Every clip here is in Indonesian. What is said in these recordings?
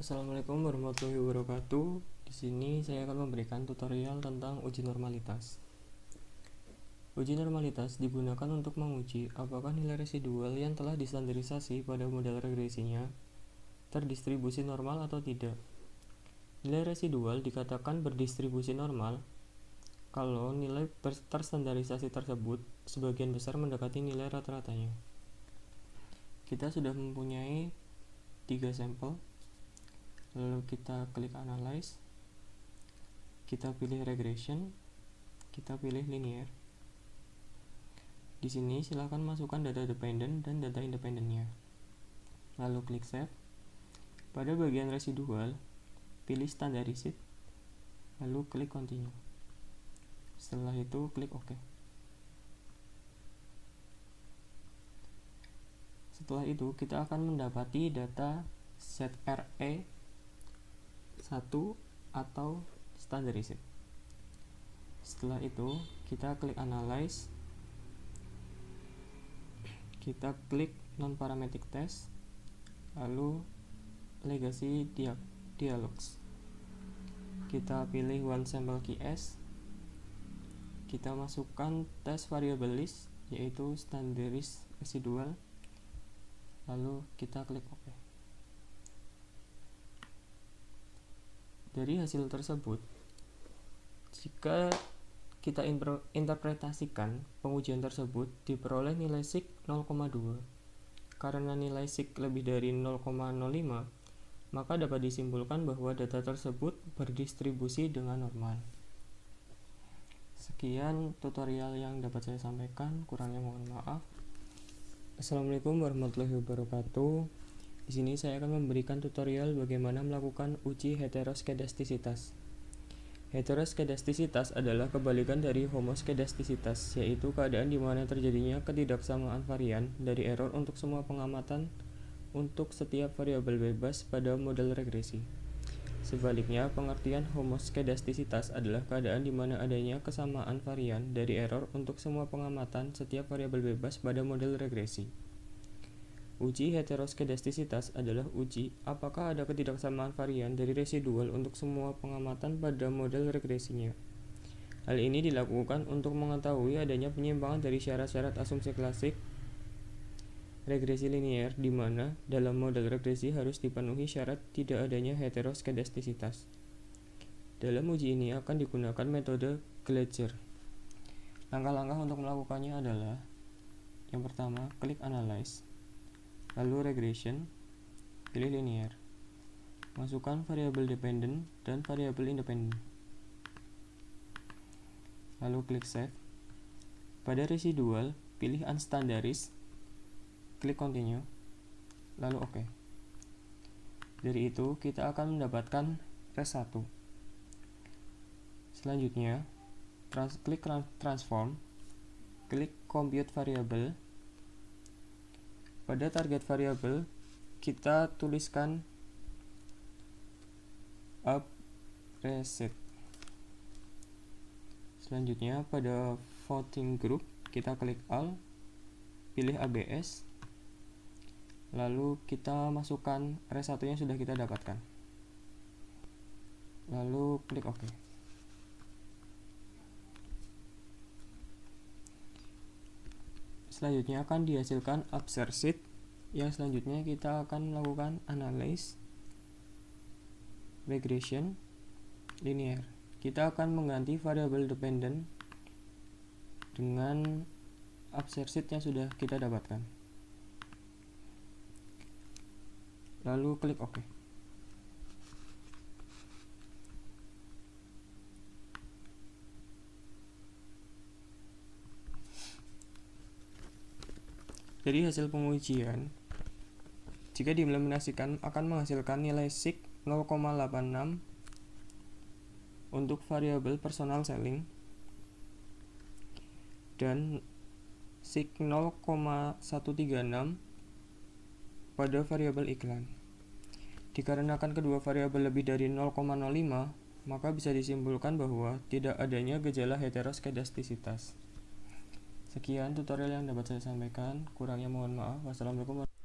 Assalamualaikum warahmatullahi wabarakatuh. Di sini saya akan memberikan tutorial tentang uji normalitas. Uji normalitas digunakan untuk menguji apakah nilai residual yang telah distandarisasi pada model regresinya terdistribusi normal atau tidak. Nilai residual dikatakan berdistribusi normal kalau nilai terstandarisasi tersebut sebagian besar mendekati nilai rata-ratanya. Kita sudah mempunyai 3 sampel. Lalu kita klik analyze, kita pilih regression, kita pilih linear. Di sini silakan masukkan data dependent dan data independennya. Lalu klik save. Pada bagian residual, pilih standardized, lalu klik continue. Setelah itu klik OK. Setelah itu kita akan mendapati data set RE 1 atau standardized. Setelah itu kita klik analyze, kita klik non parametric test, lalu legacy dialogs. Kita pilih one sample key S, kita masukkan test variable list yaitu standardized residual, lalu kita klik OK. Dari hasil tersebut, jika kita interpretasikan pengujian tersebut diperoleh nilai sig 0,2. Karena nilai sig lebih dari 0,05, maka dapat disimpulkan bahwa data tersebut berdistribusi dengan normal. Sekian tutorial yang dapat saya sampaikan, kurangnya mohon maaf. Assalamualaikum warahmatullahi wabarakatuh. Di sini saya akan memberikan tutorial bagaimana melakukan uji heteroskedastisitas. Heteroskedastisitas adalah kebalikan dari homoskedastisitas, yaitu keadaan di mana terjadinya ketidaksamaan varian dari error untuk semua pengamatan untuk setiap variabel bebas pada model regresi. Sebaliknya, pengertian homoskedastisitas adalah keadaan di mana adanya kesamaan varian dari error untuk semua pengamatan setiap variabel bebas pada model regresi. Uji heteroskedastisitas adalah uji apakah ada ketidaksamaan varian dari residual untuk semua pengamatan pada model regresinya. Hal ini dilakukan untuk mengetahui adanya penyimpangan dari syarat-syarat asumsi klasik regresi linear di mana dalam model regresi harus dipenuhi syarat tidak adanya heteroskedastisitas. Dalam uji ini akan digunakan metode Gleiger. Langkah-langkah untuk melakukannya adalah: yang pertama, klik analyze, lalu regression, pilih linear, masukkan variabel dependent dan variabel independent, lalu klik save. Pada residual, pilih unstandardized, klik continue, lalu OK. Dari itu kita akan mendapatkan res 1. Selanjutnya, klik transform, klik compute variable. Pada target variable, kita tuliskan up reset. Selanjutnya, pada voting group, kita klik all, pilih ABS, lalu kita masukkan res 1 yang sudah kita dapatkan. Lalu klik OK. Selanjutnya akan dihasilkan upsert sheet. Yang selanjutnya kita akan melakukan analyze, regression, linear. Kita akan mengganti variabel dependent dengan upsert sheet yang sudah kita dapatkan. Lalu klik OK. Dari hasil pengujian, jika diimplementasikan akan menghasilkan nilai sig 0,86 untuk variabel personal selling dan sig 0,136 pada variabel iklan. Dikarenakan kedua variabel lebih dari 0,05, maka bisa disimpulkan bahwa tidak adanya gejala heteroskedastisitas. Sekian tutorial yang dapat saya sampaikan, kurangnya mohon maaf. Wassalamualaikum warahmatullahi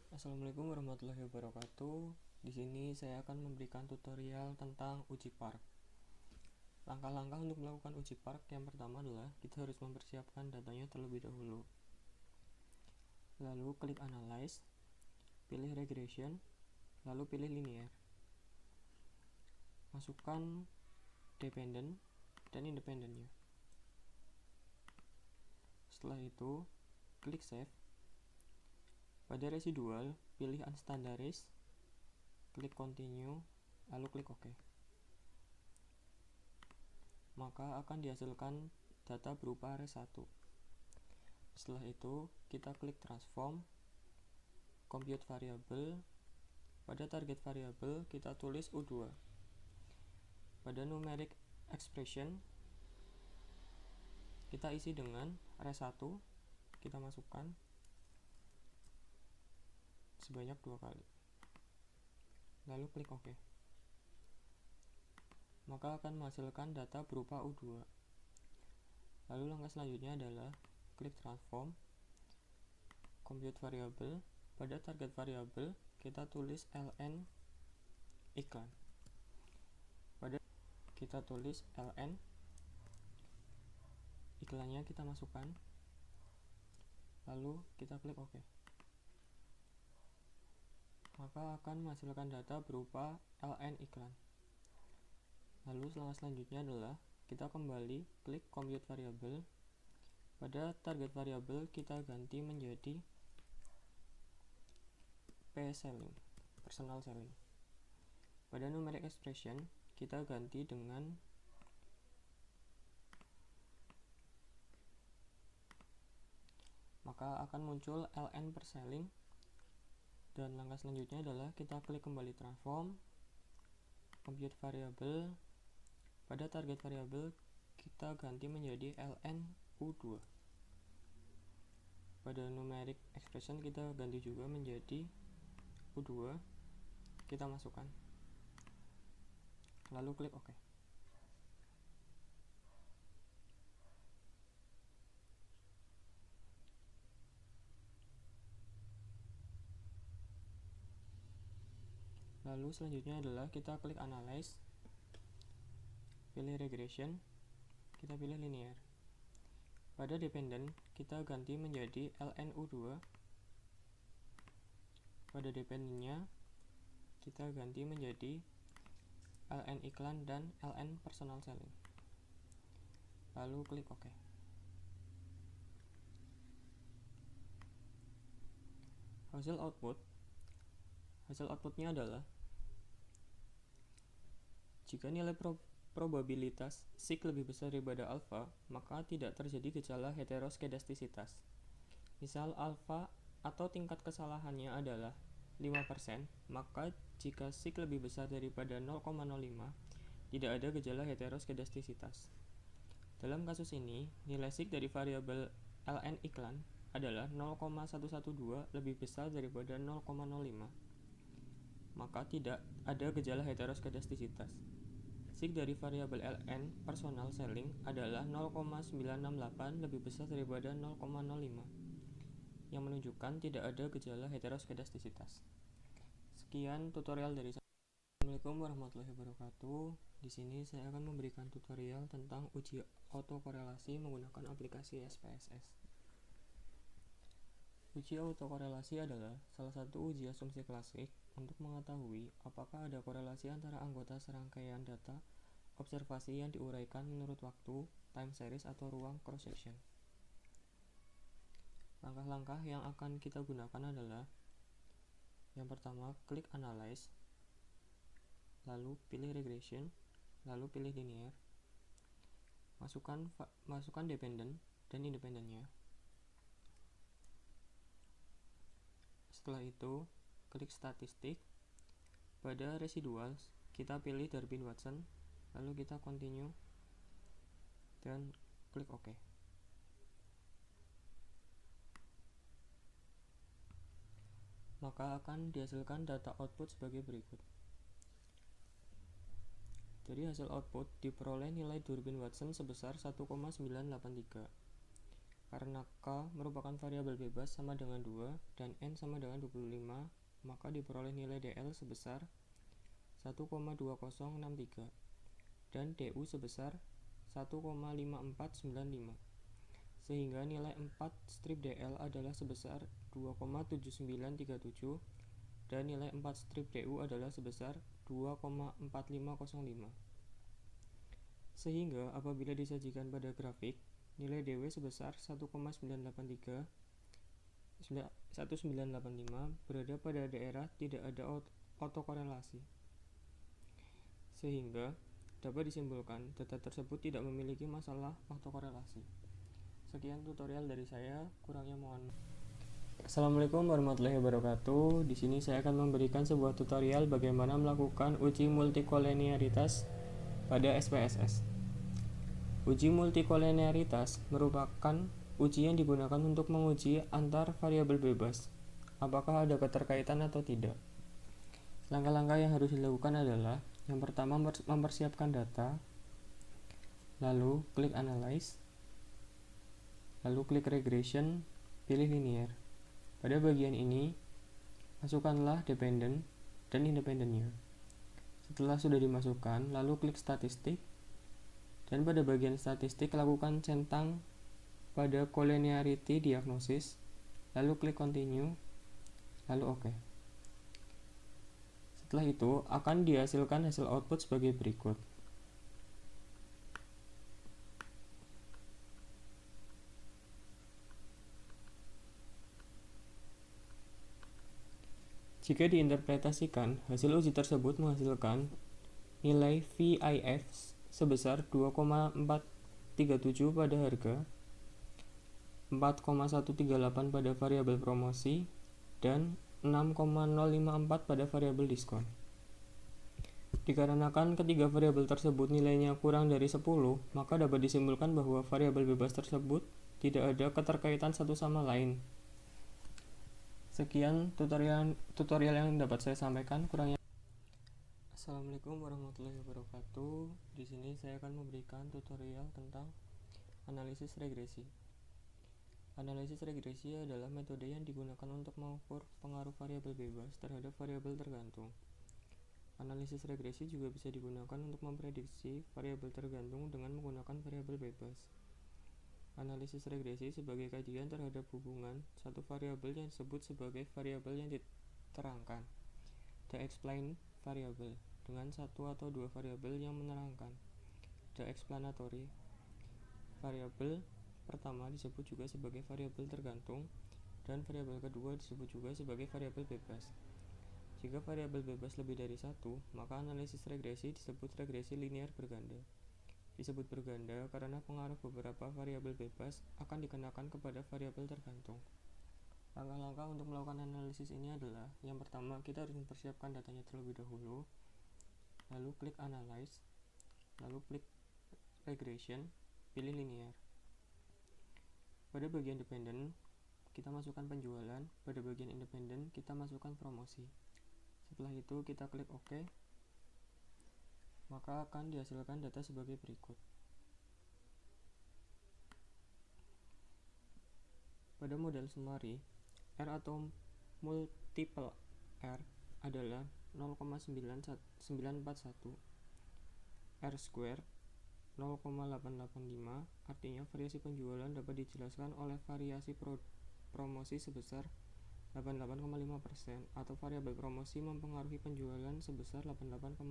wabarakatuh. Assalamualaikum warahmatullahi wabarakatuh. Di sini saya akan memberikan tutorial tentang uji park. Langkah-langkah untuk melakukan uji park yang pertama adalah kita harus mempersiapkan datanya terlebih dahulu. Lalu klik Analyze, pilih Regression, lalu pilih Linear. Masukkan Dependent dan Independentnya. Setelah itu, klik Save. Pada residual, pilih Unstandarized, klik Continue, lalu klik OK. Maka akan dihasilkan data berupa res1. Setelah itu, kita klik Transform, Compute Variable. Pada target variable, kita tulis U2. Pada Numeric Expression, kita isi dengan res1, kita masukkan sebanyak 2 kali. Lalu klik OK. Maka akan menghasilkan data berupa U2. Lalu langkah selanjutnya adalah klik Transform, Compute Variable. Pada target variable, kita tulis ln iklan. Kita tulis ln iklannya, kita masukkan, lalu kita klik OK. Maka akan menghasilkan data berupa ln iklan. Lalu langkah selanjutnya adalah kita kembali klik Compute Variable. Pada target variable kita ganti menjadi PSelling, Personal Selling. Pada Numeric Expression kita ganti dengan maka akan muncul ln per selling. Dan langkah selanjutnya adalah kita klik kembali Transform, Compute Variable. Pada target variable kita ganti menjadi ln U2. Pada Numeric Expression kita ganti juga menjadi U2, kita masukkan, lalu klik OK. Lalu selanjutnya adalah kita klik Analyze, pilih Regression, kita pilih Linear. Pada Dependent kita ganti menjadi ln U2. Pada Dependentnya kita ganti menjadi ln iklan dan ln Personal Selling. Lalu klik OK. Hasil outputnya adalah jika nilai probabilitas sig lebih besar daripada alfa, maka tidak terjadi gejala heteroskedastisitas. Misal alfa atau tingkat kesalahannya adalah 5%, maka jika sig lebih besar daripada 0,05, tidak ada gejala heteroskedastisitas. Dalam kasus ini, nilai sig dari variabel ln iklan adalah 0,112 lebih besar daripada 0,05, maka tidak ada gejala heteroskedastisitas. Sig dari variabel ln Personal Selling adalah 0,968 lebih besar daripada 0,05, yang menunjukkan tidak ada gejala heteroskedastisitas. Sekian tutorial dari saya. Assalamualaikum warahmatullahi wabarakatuh. Di sini saya akan memberikan tutorial tentang uji autokorelasi menggunakan aplikasi SPSS. Uji autokorelasi adalah salah satu uji asumsi klasik untuk mengetahui apakah ada korelasi antara anggota serangkaian data observasi yang diuraikan menurut waktu, time series, atau ruang cross-section. Langkah-langkah yang akan kita gunakan adalah yang pertama, klik Analyze, lalu pilih Regression, lalu pilih Linear, masukkan Dependent dan Independentnya. Setelah itu, klik Statistik. Pada Residuals, kita pilih Durbin-Watson, lalu kita Continue, dan klik OK. Maka akan dihasilkan data output sebagai berikut. Dari hasil output diperoleh nilai Durbin-Watson sebesar 1,983. Karena K merupakan variabel bebas sama dengan 2 dan N sama dengan 25, maka diperoleh nilai DL sebesar 1,2063 dan DU sebesar 1,5495. Sehingga nilai 4 strip DL adalah sebesar 2,7937 dan nilai 4 strip DU adalah sebesar 2,4505. Sehingga apabila disajikan pada grafik, nilai DW sebesar 1,985 berada pada daerah tidak ada autokorelasi. Sehingga dapat disimpulkan data tersebut tidak memiliki masalah autokorelasi. Sekian tutorial dari saya, kurangnya mohon maaf. Assalamualaikum warahmatullahi wabarakatuh. Di sini saya akan memberikan sebuah tutorial bagaimana melakukan uji multikolinearitas pada SPSS. Uji multikolinearitas merupakan uji yang digunakan untuk menguji antar variabel bebas, apakah ada keterkaitan atau tidak. Langkah-langkah yang harus dilakukan adalah yang pertama mempersiapkan data, lalu klik analyze, lalu klik regression, pilih linear. Pada bagian ini, masukkanlah dependent dan independentnya. Setelah sudah dimasukkan, lalu klik statistik, dan pada bagian statistik lakukan centang pada collinearity diagnosis, lalu klik continue, lalu OK. Setelah itu, akan dihasilkan hasil output sebagai berikut. Jika diinterpretasikan, hasil uji tersebut menghasilkan nilai VIF sebesar 2,437 pada harga, 4,138 pada variabel promosi, dan 6,054 pada variabel diskon. Dikarenakan ketiga variabel tersebut nilainya kurang dari 10, maka dapat disimpulkan bahwa variabel bebas tersebut tidak ada keterkaitan satu sama lain. Sekian tutorial yang dapat saya sampaikan, kurangnya. Assalamualaikum warahmatullahi wabarakatuh. Di sini saya akan memberikan tutorial tentang analisis regresi. Analisis regresi adalah metode yang digunakan untuk mengukur pengaruh variabel bebas terhadap variabel tergantung. Analisis regresi juga bisa digunakan untuk memprediksi variabel tergantung dengan menggunakan variabel bebas. Analisis regresi sebagai kajian terhadap hubungan satu variabel yang disebut sebagai variabel yang diterangkan, the explained variable, dengan satu atau dua variabel yang menerangkan, the explanatory variable. Pertama disebut juga sebagai variabel tergantung, dan variabel kedua disebut juga sebagai variabel bebas. Jika variabel bebas lebih dari satu, maka analisis regresi disebut regresi linear berganda. Disebut berganda karena pengaruh beberapa variabel bebas akan dikenakan kepada variabel tergantung. Langkah-langkah untuk melakukan analisis ini adalah, yang pertama, kita harus mempersiapkan datanya terlebih dahulu, lalu klik analyze, lalu klik regression, pilih linear. Pada bagian dependent, kita masukkan penjualan, pada bagian independent, kita masukkan promosi. Setelah itu, kita klik OK, maka akan dihasilkan data sebagai berikut. Pada model summary, R atau multiple R adalah 0,941, R square 0,885, artinya variasi penjualan dapat dijelaskan oleh variasi promosi sebesar 88,5% atau variabel promosi mempengaruhi penjualan sebesar 88,5%.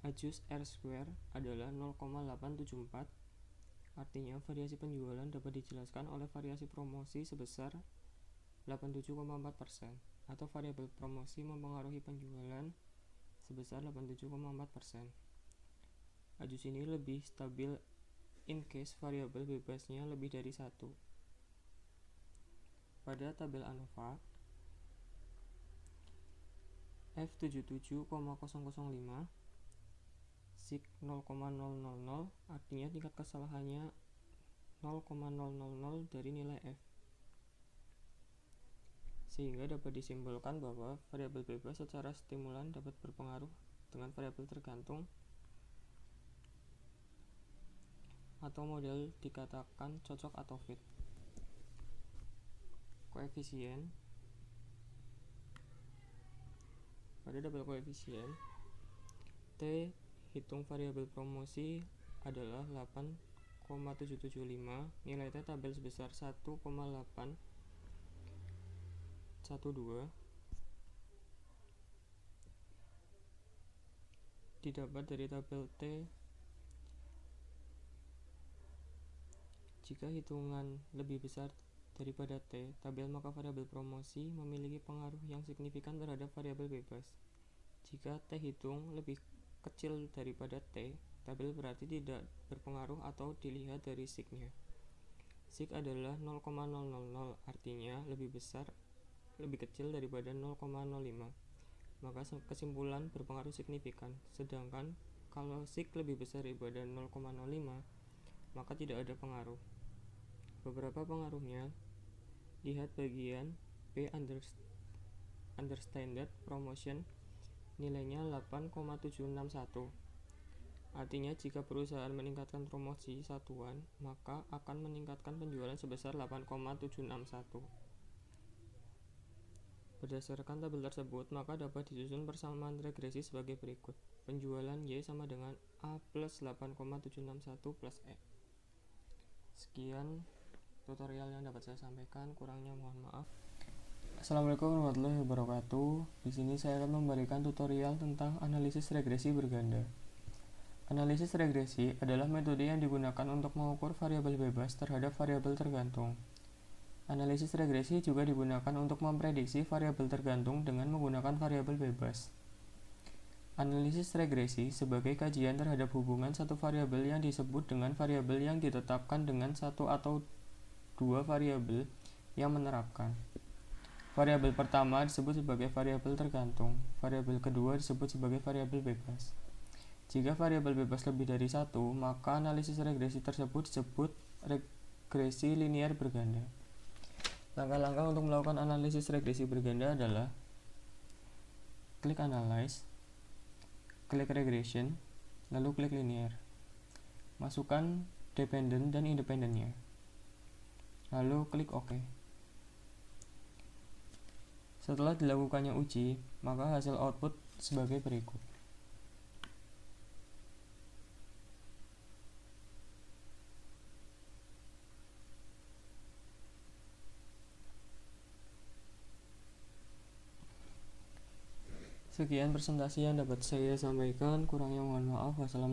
Adjust R square adalah 0,874, artinya variasi penjualan dapat dijelaskan oleh variasi promosi sebesar 87,4% atau variabel promosi mempengaruhi penjualan sebesar 87,4%. Adjust ini lebih stabil in case variabel bebasnya lebih dari 1. Pada tabel ANOVA, F77,005 SIG 0,000, artinya tingkat kesalahannya 0,000 dari nilai F. Sehingga dapat disimpulkan bahwa variabel bebas secara stimulan dapat berpengaruh dengan variabel tergantung atau model dikatakan cocok atau fit. Koefisien pada double koefisien T hitung variabel promosi adalah 8,775, nilai T tabel sebesar 1,812 didapat dari tabel T. Jika hitungan lebih besar daripada T tabel, maka variabel promosi memiliki pengaruh yang signifikan terhadap variabel bebas. Jika T hitung lebih kecil daripada T tabel berarti tidak berpengaruh atau dilihat dari sig-nya. Sig adalah 0,000, artinya lebih kecil daripada 0,05. Maka kesimpulan berpengaruh signifikan. Sedangkan kalau sig lebih besar daripada 0,05, maka tidak ada pengaruh. Beberapa pengaruhnya, lihat bagian B understated promotion, nilainya 8,761. Artinya jika perusahaan meningkatkan promosi satuan, maka akan meningkatkan penjualan sebesar 8,761. Berdasarkan tabel tersebut, maka dapat disusun persamaan regresi sebagai berikut. Penjualan Y sama dengan A plus 8,761 plus E. Sekian tutorial yang dapat saya sampaikan, kurangnya mohon maaf. Assalamualaikum warahmatullahi wabarakatuh. Di sini saya akan memberikan tutorial tentang analisis regresi berganda. Analisis regresi adalah metode yang digunakan untuk mengukur variabel bebas terhadap variabel tergantung. Analisis regresi juga digunakan untuk memprediksi variabel tergantung dengan menggunakan variabel bebas. Analisis regresi sebagai kajian terhadap hubungan satu variabel yang disebut dengan variabel yang ditetapkan dengan satu atau dua variabel yang menerapkan. Variabel pertama disebut sebagai variabel tergantung, variabel kedua disebut sebagai variabel bebas. Jika variabel bebas lebih dari satu, maka analisis regresi tersebut disebut regresi linear berganda. Langkah-langkah untuk melakukan analisis regresi berganda adalah klik analyze, klik regression, lalu klik linear. Masukkan dependent dan independennya, lalu klik OK. Setelah dilakukannya uji, maka hasil output sebagai berikut. Sekian presentasi yang dapat saya sampaikan, kurangnya mohon maaf. Wassalamualaikum.